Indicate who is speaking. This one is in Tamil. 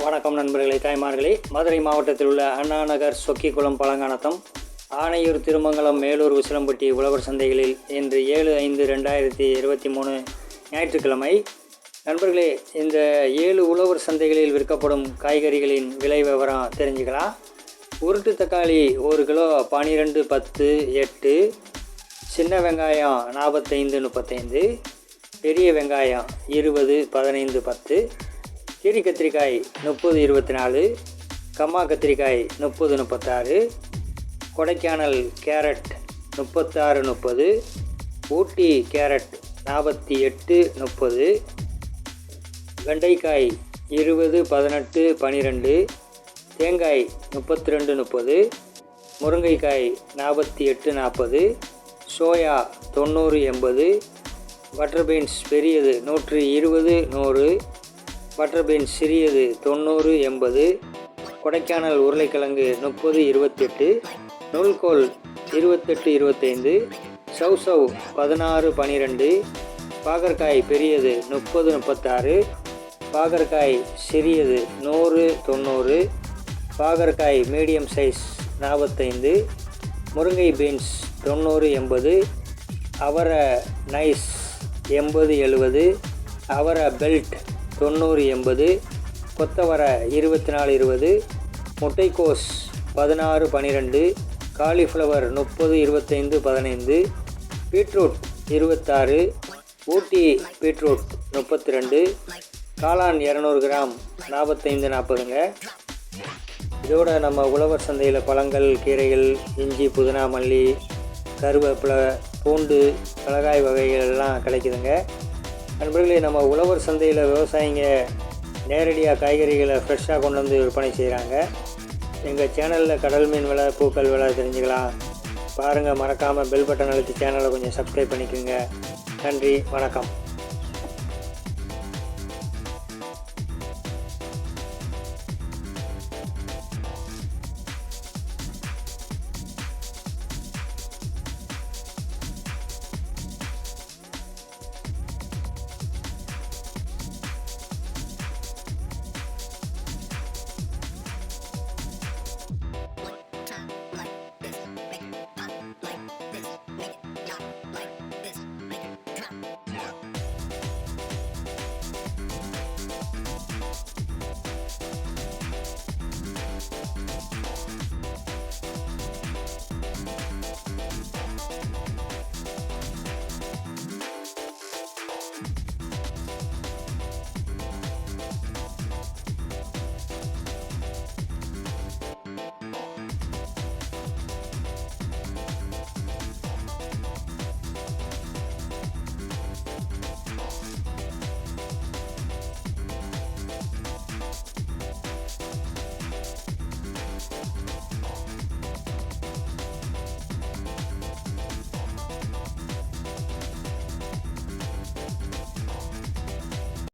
Speaker 1: வணக்கம் நண்பர்களே, தாய்மார்களே. மதுரை மாவட்டத்தில் உள்ள அண்ணா நகர், சொக்கிக்குளம், பழங்கானத்தம், ஆணையூர், திருமங்கலம், மேலூர், உசிலம்பட்டி உழவர் சந்தைகளில் இன்று 7/5/2023 ஞாயிற்றுக்கிழமை. நண்பர்களே, இந்த 7 உழவர் சந்தைகளில் விற்கப்படும் காய்கறிகளின் விலை விவரம் தெரிஞ்சுக்கலாம். உருட்டு தக்காளி 1 கிலோ 12.10 சின்ன வெங்காயம் 45.35, பெரிய வெங்காயம் 20.15, கீரி கத்திரிக்காய் 30.24, கம்மா கத்திரிக்காய் 30.36, கொடைக்கானல் கேரட் 36.30, ஊட்டி கேரட் 48.30, வெண்டைக்காய் 20.18-12, தேங்காய் 32.30, முருங்கைக்காய் 48.40, சோயா 90.80, பட்டர் பீன்ஸ் பெரியது 120-100, பட்டர் பீன்ஸ் சிறியது 90-80, கொடைக்கானல் உருளைக்கிழங்கு 30-28, நூல்கோல் 28-25, சௌசவ் 16-12, பாகற்காய் பெரியது 30-36, பாகற்காய் சிறியது 100-90, பாகற்காய் மீடியம் சைஸ் 45, முருங்கை பீன்ஸ் 90-80, அவரை நைஸ் 80-70, அவரை பெல்ட் 90-80, கொத்தவரை 24-20, முட்டைக்கோஸ் 16-12, காலிஃப்ளவர் 30-25-15, பீட்ரூட் 26, ஊட்டி பீட்ரூட் 32, காளான் 200 கிராம் 45-40ங்க. இதோட நம்ம உழவர் சந்தையில் பழங்கள், கீரைகள், இஞ்சி, புதினா, மல்லி, கருவேப்பிலை, பூண்டு, மிளகாய் வகைகள் எல்லாம் கிடைக்குதுங்க. நண்பர்களே, நம்ம உழவர் சந்தையில் விவசாயிங்க நேரடியாக காய்கறிகளை ஃப்ரெஷ்ஷாக கொண்டு வந்து விற்பனை செய்கிறாங்க. எங்கள் சேனலில் கடல் மீன் விலை, பூக்கள் விலை தெரிஞ்சுக்கலாம். பாருங்கள், மறக்காமல் பெல் பட்டன் அழுத்தி சேனலை கொஞ்சம் சப்ஸ்கிரைப் பண்ணிக்கோங்க. நன்றி, வணக்கம்.